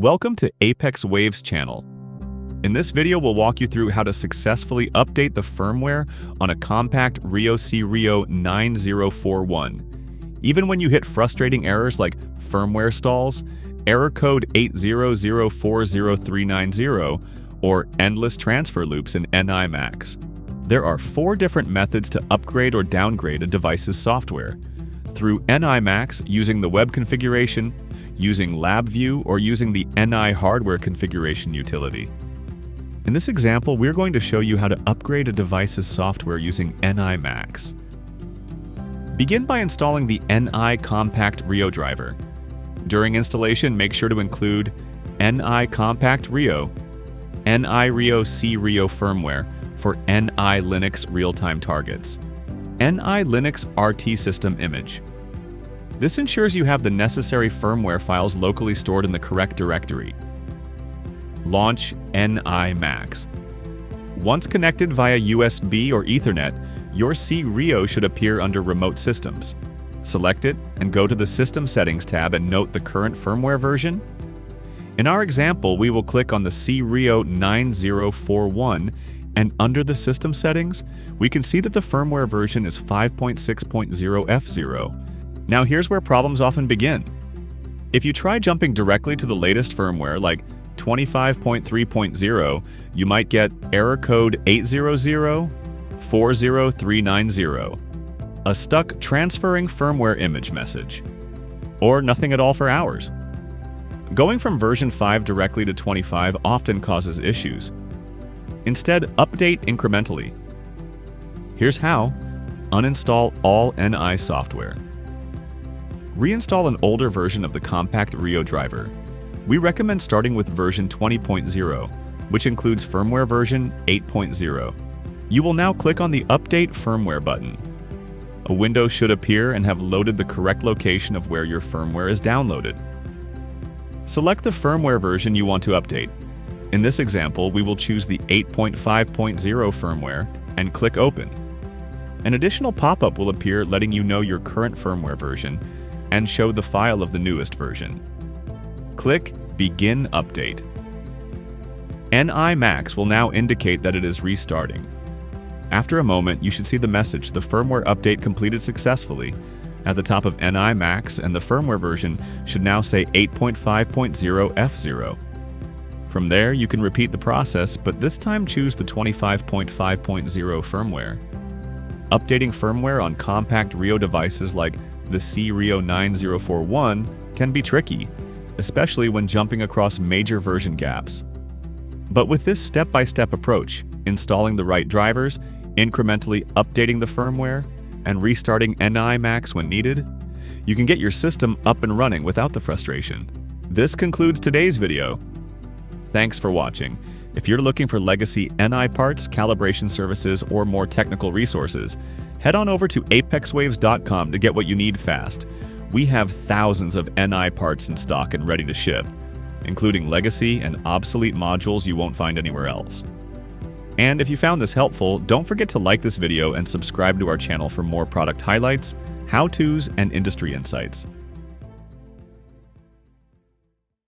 Welcome to Apex Waves channel. In this video, we'll walk you through how to successfully update the firmware on a CompactRIO cRIO-9041. Even when you hit frustrating errors like firmware stalls, error code 800403990, or endless transfer loops in NI-MAX. There are 4 different methods to upgrade or downgrade a device's software: through NI-MAX using the web configuration, using LabVIEW, or using the NI hardware configuration utility. In this example, we're going to show you how to upgrade a device's software using NI-MAX. Begin by installing the NI CompactRIO driver. During installation, make sure to include NI CompactRIO, NI-RIO cRIO firmware for NI Linux real-time targets, NI Linux RT system image. This ensures you have the necessary firmware files locally stored in the correct directory. Launch NI-MAX. Once connected via USB or Ethernet, your cRIO should appear under Remote Systems. Select it and go to the System Settings tab and note the current firmware version. In our example, we will click on the cRIO-9041, and under the System Settings, we can see that the firmware version is 5.6.0 F0. Now here's where problems often begin. If you try jumping directly to the latest firmware like 25.3.0, you might get error code 800403990, a stuck transferring firmware image message, or nothing at all for hours. Going from version 5 directly to 25 often causes issues. Instead, update incrementally. Here's how: uninstall all NI software. Reinstall an older version of the CompactRIO driver. We recommend starting with version 20.0, which includes firmware version 8.0. You will now click on the Update Firmware button. A window should appear and have loaded the correct location of where your firmware is downloaded. Select the firmware version you want to update. In this example, we will choose the 8.5.0 firmware and click Open. An additional pop-up will appear letting you know your current firmware version and show the file of the newest version. Click Begin Update. NI-MAX will now indicate that it is restarting. After a moment, you should see the message, "The firmware update completed successfully," at the top of NI-MAX, and the firmware version should now say 8.5.0 F0. From there, you can repeat the process, but this time choose the 25.5.0 firmware. Updating firmware on CompactRIO devices like the cRIO-9041 can be tricky, especially when jumping across major version gaps. But with this step-by-step approach, installing the right drivers, incrementally updating the firmware, and restarting NI-MAX when needed, you can get your system up and running without the frustration. This concludes today's video. Thanks for watching. If you're looking for legacy NI parts, calibration services, or more technical resources, head on over to apexwaves.com to get what you need fast. We have thousands of NI parts in stock and ready to ship, including legacy and obsolete modules you won't find anywhere else. And if you found this helpful, don't forget to like this video and subscribe to our channel for more product highlights, how-tos, and industry insights.